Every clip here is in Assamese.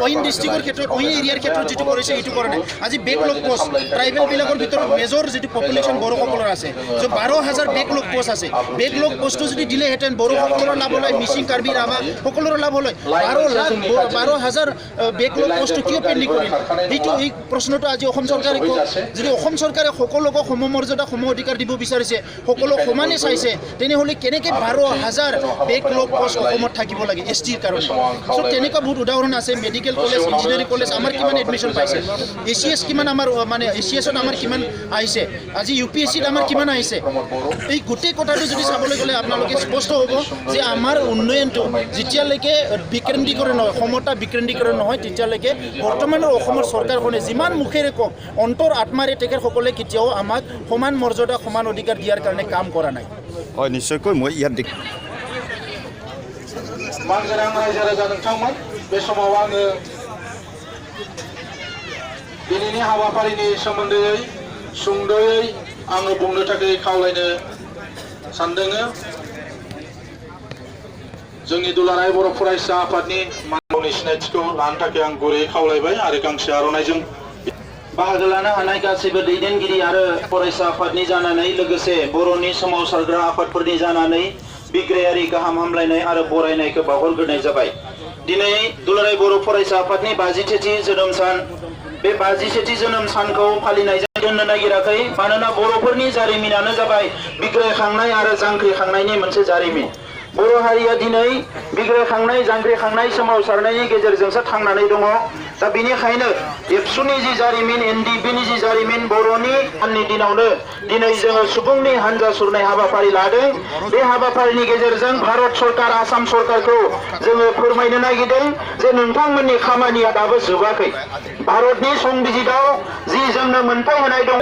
অইন ডিষ্ট্ৰিক্টৰ ক্ষেত্ৰত অইন এৰিয়াৰ ক্ষেত্ৰত যিটো কৰিছে এইটো কৰা নাই আজি বেকলগ পোষ্ট ট্ৰাইবেলবিলাকৰ ভিতৰত মেজৰ যিটো পপুলেশ্যন বড়োসকলৰ আছে চ' 12,000 বেকলগ পোষ্ট আছে বেকলগ পোষ্টটো যদি দিলেহেঁতেন বড়োসকলৰ লাভ হ'লে মিচিং কাৰ্বি ৰাভা সকলোৰে লাভ হ'লে 12,000 বেকলগ পোষ্টটো কিয় পেণ্ডিং কৰিলে এইটো এই প্ৰশ্নটো আজি অসম চৰকাৰে যদি অসম চৰকাৰে সকলোকে সমমৰ্যাদা সম অধিকাৰ দিব বিচাৰিছে সকলো সমানে চাইছে তেনেহ'লে কেনেকৈ 12,000 বেকলগ পোষ্ট অসমত থাকিব লাগে এছ টিৰ কাৰণে চ' তেনেকুৱা বহুত উদাহৰণ আছে মেডিকেল কলেজ ইঞ্জিনিয়াৰিং কলেজ আমাৰ কিমান এডমিশ্যন পাইছে ACS কিমান আমাৰ মানে ACSত আমাৰ কিমান আহিছে আজি UPSCত আমাৰ কিমান আহিছে এই গোটেই কথাটো যদি চাবলৈ গ'লে আপোনালোকে স্পষ্ট হ'ব যে আমাৰ উন্নয়নটো যেতিয়ালৈকে বিকেন্দ্ৰীকৰণ নহয় সমতা বিকেন্দ্ৰীকৰণ নহয় তেতিয়ালৈকে বৰ্তমানৰ অসমৰ চৰকাৰখনে যিমান মুখেৰে কওক অন্তৰ আত্মাৰে তেখেতসকলে কেতিয়াও আমাক সমান মৰ্যাদা সমান অধিকাৰ দিয়াৰ কাৰণে কাম কৰা নাই হয় নিশ্চয়কৈ মই ইয়াত मानगोनां रायजो राजा नोंथांमोन बे समाव आङो दिनैनि हाबाफारिनि सोमोन्दै सुंद'यै आङो बुंनो थाखाय खावलायनो सानदों जोंनि दुलाराय बर' फरायसा आफादनि माननि सिनायथिखौ लानो थाखाय आं गुरैयै खावलायबाय आरो गांसे आर'नाइजों बाहागो लानो हानाय गासैबो दैदेनगिरि आरो फरायसा आफादनि जानानै लोगोसे बर'नि सोमावसारग्रा आफादफोरनि जानानै बिग्रायारि गाहाम हामलायनाय आरो बरायनायखौ बावहरग्रोनाय जाबाय दिनै दुलाराय बर' फरायसा आफादनि 52थि जोनोम सान बे 52थि जोनोम सानखौ फालिनाय दोननो नागिराखै मानोना बर'फोरनि जारिमिनानो जाबाय बिग्रायखांनाय आरो जांख्रिखांनायनि मोनसे जारिमिन बर' हारिया दिनै बिग्रायखांनाय जांख्रिखांनाय सोमावसारनायनि गेजेरजोंसो थांनानै दङ दा बेनिखायनो एबसुनि जि जारिमिन एनडिबिनि जि जारिमिन बर'नि साननि दिनावनो दिनै जोङो सुबुंनि हानजा सुरनाय हाबाफारि लादों बे हाबाफारिनि गेजेरजों भारत सरकार आसाम सरकारखौ जोङो फोरमायनो नागिरदों जे नोंथांमोननि खामानिया दाबो जोबाखै भारतनि संबिजिताव जि जोंनो मोनथाय होनाय दं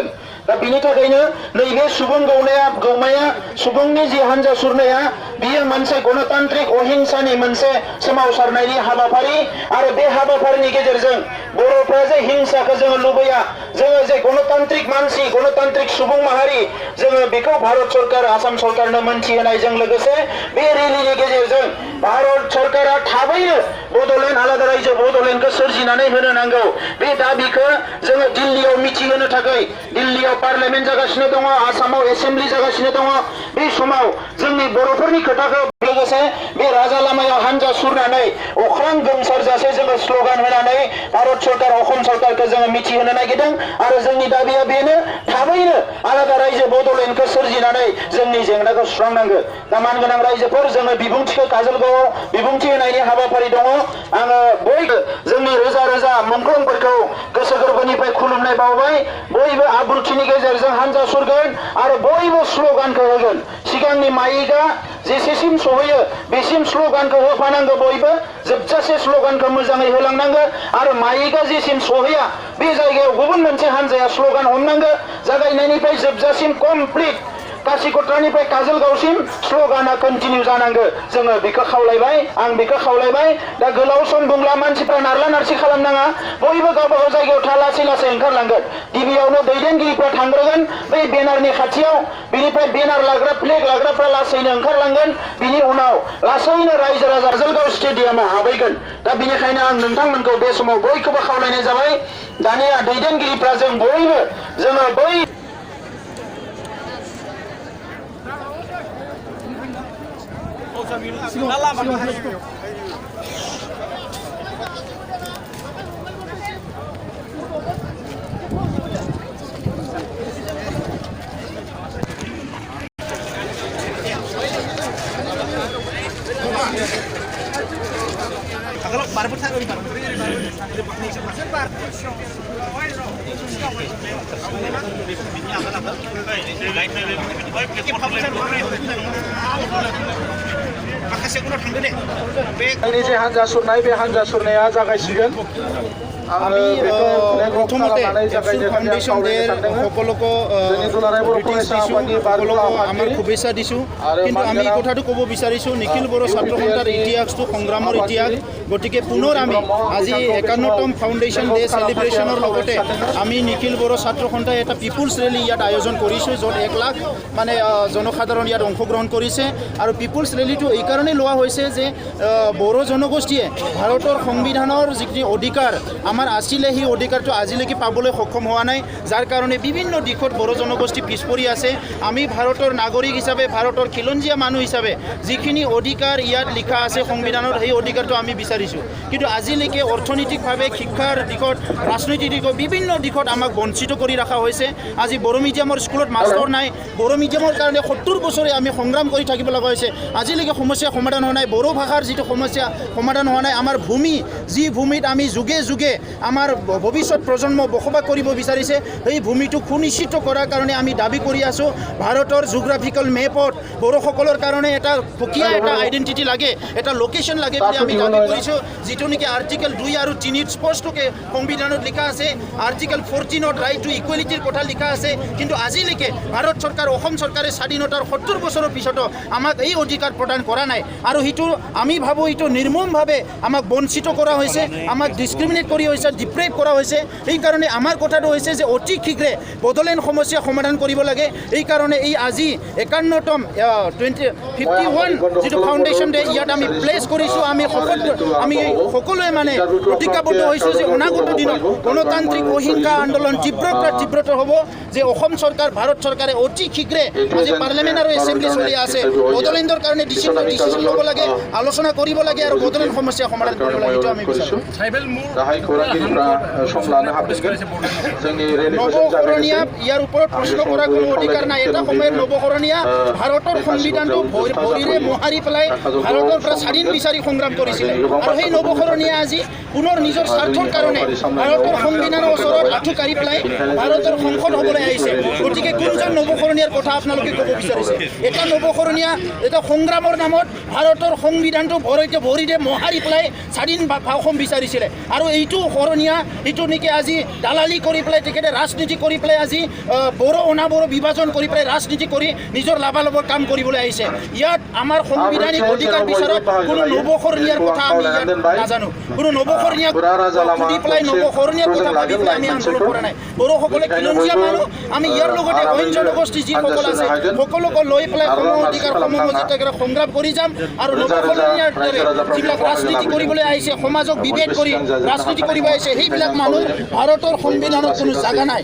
दा बिनि थाखायनो नैबे सुबुं गौमाया सुबुंनि जि हानजा सुरनाया बियो मोनसे गणतान्त्रिक अहिंसानि मोनसे सोमावसारनायनि हाबाफारि आरो बे हाबाफारिनि गेजेरजों बर'फ्रा जे हिंसाखौ जोङो लुबैया जोङो जे गणतान्त्रिक मानसि गणतान्त्रिक सुबुं माहारि जोङो बेखौ भारत सरकार आसाम सरकारनो मोनथिहोनायजों लोगोसे बे रेलिनि गेजेरजों भारत सरकारा थाबैनो बड'लेण्ड आलादा रायजो बड'लेण्डखौ सोरजिनानै होनो नांगौ बे दाबिखौ जोङो दिल्लीयाव मिथिहोनो थाखाय दिल्लीयाव पार्लियामेन्ट जागासिनो दङ आसामाव एसेम्बलि जागासिनो दङ बे समाव जोंनि बर'फोरनि खोथाखौ लोगोसे बे राजा लामायाव हानजा सुरनानै अख्रां गोमसारजासे जोङो स्ल'गान होनानै भारत सरकार असम सरकारखौ जोङो मिथिहोनो नागिरदों आरो जोंनि दाबिया बेनो थाबैनो आलादा रायजो बड'लेण्डखौ सोरजिनानै जोंनि जेंनाखौ सुस्रांनांगौ दा मानगोनां रायजोफोर जोङो बिबुंथिखौ काजलगावआव बिबुंथि होनायनि हाबाफारि दङ आङो बयबो जोंनि रोजा रोजा मुंख्लंफोरखौ गोसो गोरबोनिफ्राय खुलुमनाय बावबाय बयबो आब्रुथिनि गेजेरजों हानजा सुरगोन आरो बयबो स्ल'गानखौ होगोन सिगांनि माइकआ जेसेसिम सहैयो बेसिम स्ल'गानखौ होफानांगौ बयबो जोबजासे स्ल'गानखौ मोजाङै होलांनांगौ आरो माइकआ जेसिम सहैया बे जायगायाव गुबुन मोनसे हानजाया स्ल'गान हमनांगौ जागायनायनिफ्राय जोबजासिम कमप्लिट कासिकट्रानिफ्राय काजलगावसिम स्ल'गाना कन्टिनिउ जानांगौ जोङो बेखौ खावलायबाय आं बेखौ खावलायबाय दा गोलाव सम बुंब्ला मानसिफ्रा नारला नारसि खालामनाङा बयबो गावबा गाव जायगायाव लासै लासै ओंखारलांगोन गिबियावनो दैदेनगिरिफ्रा थांग्रोगोन बै बेनारनि खाथियाव बिनिफ्राय बेनार लाग्रा फ्लेग लाग्राफ्रा लासैनो ओंखारलांगोन बिनि उनाव लासैनो रायजो राजा काजलगाव स्टेडियामाव हाबहैगोन दा बेनिखायनो आं नोंथांमोनखौ बे समाव बयखौबो खावलायनाय जाबाय दानिया दैदेनगिरिफ्रा जों बयबो जोङो बै हानजा सुरनाय बे हानजा सुरनाया जागायसिगोन আমি প্ৰথমতে ফাউণ্ডেশ্যন ডে সকলোকে আমাৰ শুভেচ্ছা দিছোঁ কিন্তু আমি কথাটো ক'ব বিচাৰিছোঁ নিখিল বড়ো ছাত্ৰ সন্থাৰ ইতিহাসটো সংগ্ৰামৰ ইতিহাস গতিকে পুনৰ আমি আজি 51তম ফাউণ্ডেশ্যন ডে চেলিব্ৰেশ্যনৰ লগতে আমি নিখিল বড়ো ছাত্ৰ সন্থাই এটা পিপুলছ ৰেলী ইয়াত আয়োজন কৰিছোঁ য'ত 1 লাখ মানে জনসাধাৰণ ইয়াত অংশগ্ৰহণ কৰিছে আৰু পিপুলছ ৰেলীটো এইকাৰণে কাৰণে লোৱা হৈছে যে বড়ো জনগোষ্ঠীয়ে ভাৰতৰ সংবিধানৰ যিখিনি অধিকাৰ আমাৰ আছিলে সেই অধিকাৰটো আজিলৈকে পাবলৈ সক্ষম হোৱা নাই, যাৰ কাৰণে বিভিন্ন দিশত বড়ো জনগোষ্ঠী পিছ পৰি আছে। আমি ভাৰতৰ নাগৰিক হিচাপে, ভাৰতৰ খিলঞ্জীয়া মানুহ হিচাপে যিখিনি অধিকাৰ ইয়াত লিখা আছে সংবিধানত, সেই অধিকাৰটো আমি বিচাৰিছোঁ। কিন্তু আজিলৈকে অৰ্থনৈতিকভাৱে, শিক্ষাৰ দিশত, ৰাজনৈতিক দিশত, বিভিন্ন দিশত আমাক বঞ্চিত কৰি ৰখা হৈছে। আজি বড়ো মিডিয়ামৰ স্কুলত মাষ্টৰ নাই, বড়ো মিডিয়ামৰ কাৰণে 70 বছৰে আমি সংগ্ৰাম কৰি থাকিব লগা হৈছে। আজিলৈকে সমস্যা সমাধান হোৱা নাই। বড়ো ভাষাৰ যিটো সমস্যা সমাধান হোৱা নাই। আমাৰ ভূমি, যি ভূমিত আমি যুগে যুগে আমাৰ ভৱিষ্যত প্ৰজন্ম বসবাস কৰিব বিচাৰিছে, সেই ভূমিটো সুনিশ্চিত কৰাৰ কাৰণে আমি দাবী কৰি আছোঁ। ভাৰতৰ জিঅ'গ্ৰাফিকেল মেপত বড়োসকলৰ কাৰণে এটা সুকীয়া এটা আইডেণ্টিটি লাগে, এটা লোকেশ্যন লাগে বুলি আমি দাবী কৰিছোঁ, যিটো নেকি আৰ্টিকেল 2 আৰু 3 স্পষ্টকৈ সংবিধানত লিখা আছে। আৰ্টিকেল 14ত ৰাইট টু ইকুৱেলিটিৰ কথা লিখা আছে। কিন্তু আজিলৈকে ভাৰত চৰকাৰ, অসম চৰকাৰে স্বাধীনতাৰ 70 বছৰৰ পিছতো আমাক এই অধিকাৰ প্ৰদান কৰা নাই। আৰু সেইটো আমি ভাবোঁ এইটো নিৰ্মমভাৱে আমাক বঞ্চিত কৰা হৈছে, আমাক ডিছক্ৰিমিনেট কৰি হৈছে, ডিপ্ৰেভ কৰা হৈছে। সেইকাৰণে আমাৰ কথাটো হৈছে যে অতি শীঘ্ৰে বড়োলেণ্ড সমস্যা সমাধান কৰিব লাগে। এইকাৰণে এই আজি 51তম 51 যিটো ফাউণ্ডেশ্যন ডে, ইয়াত আমি প্লেচ কৰিছোঁ। আমি সকলোৱে মানে প্ৰতিজ্ঞাবদ্ধ হৈছোঁ যে অনাগত দিনত গণতান্ত্ৰিক অহিংসা আন্দোলন তীব্ৰতৰ হ'ব, যে অসম চৰকাৰ, ভাৰত চৰকাৰে অতি শীঘ্ৰে, আজি পাৰ্লিয়ামেণ্ট আৰু এছেম্বলি চলি আছে, বড়োলেণ্ডৰ কাৰণে ডিচিশ্যন ল'ব লাগে, আলোচনা কৰিব লাগে আৰু বড়োলেণ্ড সমস্যা সমাধান কৰিব লাগে। এইটো আমি বিচাৰোঁ। নৱকৰণীয়া ইয়াৰ ওপৰত প্ৰশ্ন কৰাৰ কোনো অধিকাৰ নাই। এটা সময়ত নৱকৰণীয়া ভাৰতৰ সংবিধানটো ভৰিৰে মোহাৰি পেলাই ভাৰতৰ পৰা স্বাধীন বিচাৰি সংগ্ৰাম কৰিছিলে, আৰু সেই নৱকৰণীয়া আজি পুনৰ নিজৰ স্বাৰ্থৰ কাৰণে ভাৰতৰ সংবিধানৰ ওচৰত আঁঠু কাঢ়ি পেলাই ভাৰতৰ সংসদ হ'বলৈ আহিছে। গতিকে কোনজন নৱকৰণীয়াৰ কথা আপোনালোকে ক'ব বিচাৰিছে? এটা নৱকৰণীয়া এটা সংগ্ৰামৰ নামত ভাৰতৰ সংবিধানটো ভৰিৰে মোহাৰি পেলাই স্বাধীন অসম বিচাৰিছিলে, আৰু এইটো কৰণীয়া, এইটো নেকি আজি দালালি কৰি পেলাই তেখেতে ৰাজনীতি কৰি পেলাই আজি বড়ো অনাবড়ো বিভাজন কৰি পেলাই ৰাজনীতি কৰি নিজৰ লাভালাভৰ কাম কৰিবলৈ আহিছে। ইয়াত আমাৰ সংবিধানিক অধিকাৰ বিচাৰত কোনো নৱকৰণীয়াৰ কথা আমি ইয়াত নাজানো। কোনো নৱকৰণীয়াক সুধি পেলাই নৱকৰণীয়াৰ কথা ভাবি পেলাই আমি আন্দোলন কৰা নাই। বড়োসকলে খিলঞ্জীয়া মানুহ, আমি ইয়াৰ লগতে অন্য জনগোষ্ঠী যিসকল আছে সকলোকে লৈ পেলাই সম অধিকাৰ সমমৰ্যাদাৰে সংগ্ৰাম কৰি যাম। আৰু নৱকৰণীয়াৰ দৰে যিবিলাক ৰাজনীতি কৰিবলৈ আহিছে, সমাজক বিভেদ কৰি ৰাজনীতি কৰিব আহিছে, সেইবিলাক মানুহ ভাৰতৰ সংবিধানত কোনো জাগা নাই।